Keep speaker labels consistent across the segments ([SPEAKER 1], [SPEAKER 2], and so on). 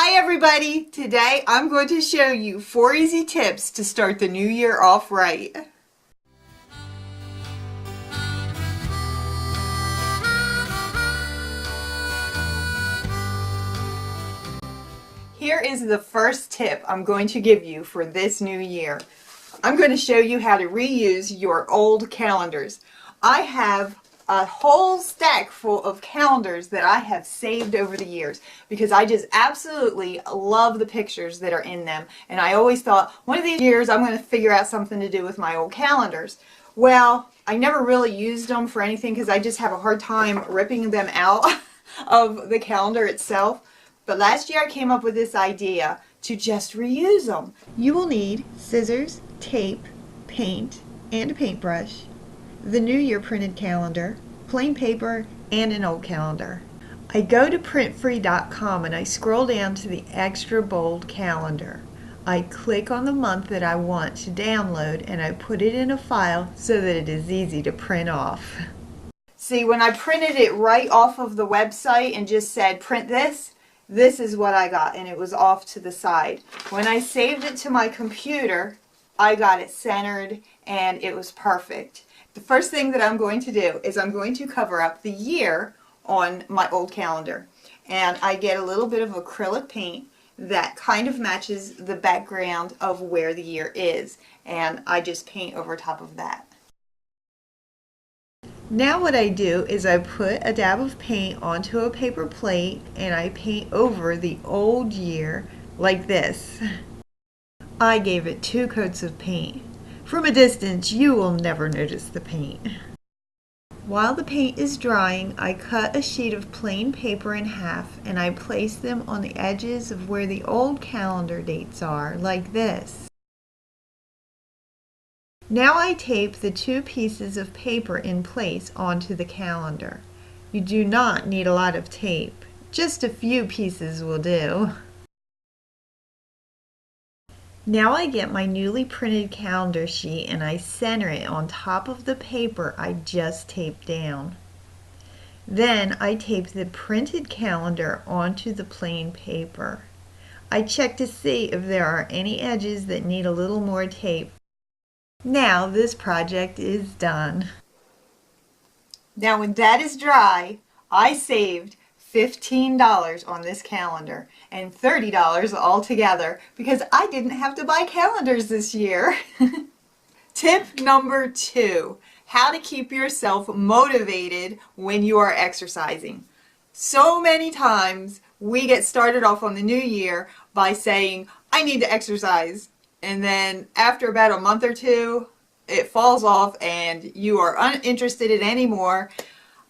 [SPEAKER 1] Hi everybody! Today I'm going to show you 4 easy tips to start the new year off right. Here is the first tip I'm going to give you for this new year. I'm going to show you how to reuse your old calendars. I have a whole stack full of calendars that I have saved over the years because I just absolutely love the pictures that are in them, and I always thought one of these years I'm going to figure out something to do with my old calendars. Well, I never really used them for anything because I just have a hard time ripping them out of the calendar itself. But last year I came up with this idea to just reuse them. You will need scissors, tape, paint, and a paintbrush, the New Year printed calendar, plain paper, and an old calendar. I go to printfree.com and I scroll down to the extra bold calendar. I click on the month that I want to download and I put it in a file so that it is easy to print off. See, when I printed it right off of the website and just said print this is what I got, and it was off to the side. When I saved it to my computer, I got it centered and it was perfect. The first thing that I'm going to do is I'm going to cover up the year on my old calendar, and I get a little bit of acrylic paint that kind of matches the background of where the year is, and I just paint over top of that. Now what I do is I put a dab of paint onto a paper plate and I paint over the old year like this. I gave it 2 coats of paint. From a distance you will never notice the paint. While the paint is drying, I cut a sheet of plain paper in half and I place them on the edges of where the old calendar dates are, like this. Now I tape the 2 pieces of paper in place onto the calendar. You do not need a lot of tape. Just a few pieces will do. Now I get my newly printed calendar sheet and I center it on top of the paper I just taped down. Then I tape the printed calendar onto the plain paper. I check to see if there are any edges that need a little more tape. Now this project is done. Now when that is dry, I saved $15 on this calendar and $30 altogether because I didn't have to buy calendars this year. Tip number 2, how to keep yourself motivated when you are exercising. So many times we get started off on the new year by saying, I need to exercise. And then after about a month or 2, it falls off and you are uninterested in it anymore.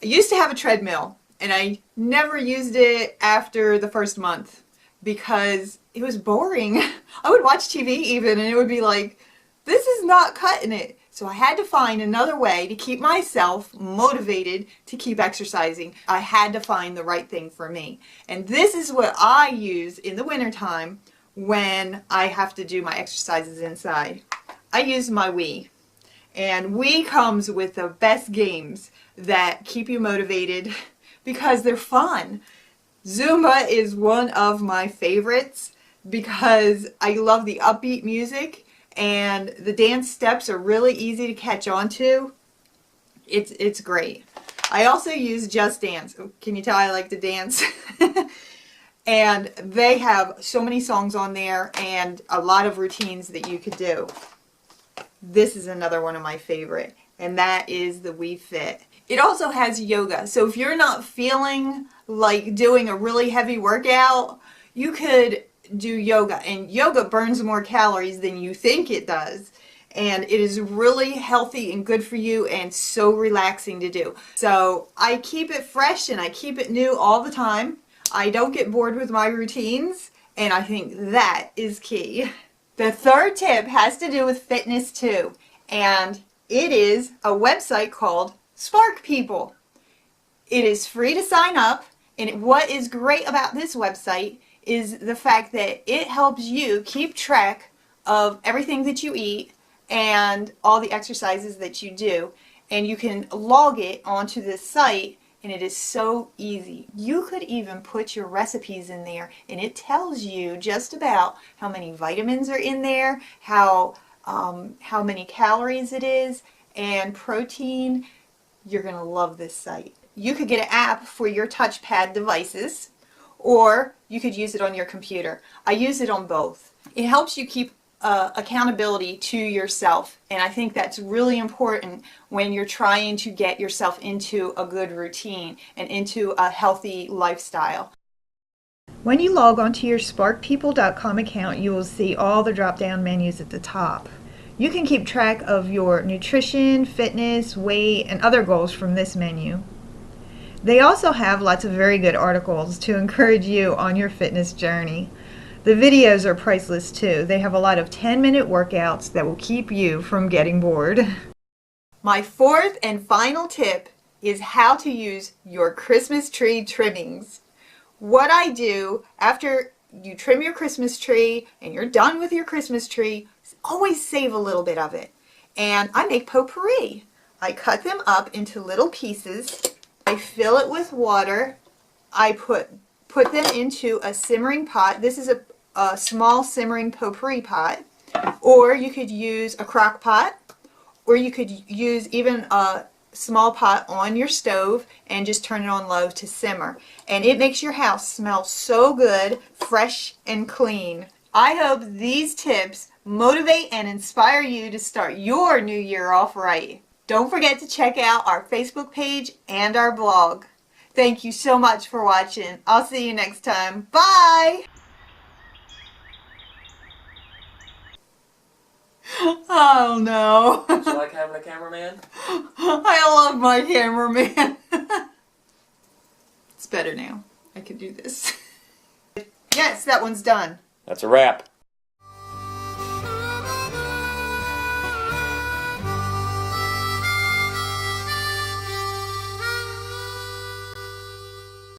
[SPEAKER 1] I used to have a treadmill and I never used it after the first month because it was boring. I would watch TV even and it would be like, this is not cutting it. So I had to find another way to keep myself motivated to keep exercising. I had to find the right thing for me. And this is what I use in the wintertime when I have to do my exercises inside. I use my Wii, and Wii comes with the best games that keep you motivated because they're fun. Zumba is one of my favorites because I love the upbeat music and the dance steps are really easy to catch on to. It's great. I also use Just Dance. Can you tell I like to dance? And they have so many songs on there and a lot of routines that you could do. This is another one of my favorite, and that is the Wii Fit. It also has yoga, so if you're not feeling like doing a really heavy workout, you could do yoga. And yoga burns more calories than you think it does. And it is really healthy and good for you and so relaxing to do. So I keep it fresh and I keep it new all the time. I don't get bored with my routines, and I think that is key. The third tip has to do with fitness too, and it is a website called Spark People. It is free to sign up, and what is great about this website is the fact that it helps you keep track of everything that you eat and all the exercises that you do, and you can log it onto this site and it is so easy. You could even put your recipes in there, and it tells you just about how many vitamins are in there, how many calories it is, and protein. You're going to love this site. You could get an app for your touchpad devices, or you could use it on your computer. I use it on both. It helps you keep accountability to yourself, and I think that's really important when you're trying to get yourself into a good routine and into a healthy lifestyle. When you log onto your sparkpeople.com account, you will see all the drop-down menus at the top. You can keep track of your nutrition, fitness, weight, and other goals from this menu. They also have lots of very good articles to encourage you on your fitness journey. The videos are priceless too. They have a lot of 10-minute workouts that will keep you from getting bored. My fourth and final tip is how to use your Christmas tree trimmings. What I do after you trim your Christmas tree and you're done with your Christmas tree, always save a little bit of it. And I make potpourri. I cut them up into little pieces. I fill it with water. I put them into a simmering pot. This is a small simmering potpourri pot. Or you could use a crock pot. Or you could use even a small pot on your stove and just turn it on low to simmer. And it makes your house smell so good, fresh and clean. I hope these tips motivate and inspire you to start your new year off right. Don't forget to check out our Facebook page and our blog. Thank you so much for watching. I'll see you next time. Bye! Oh no.
[SPEAKER 2] Do you like having a cameraman?
[SPEAKER 1] I love my cameraman. It's better now. I can do this. Yes, that one's done.
[SPEAKER 2] That's a wrap.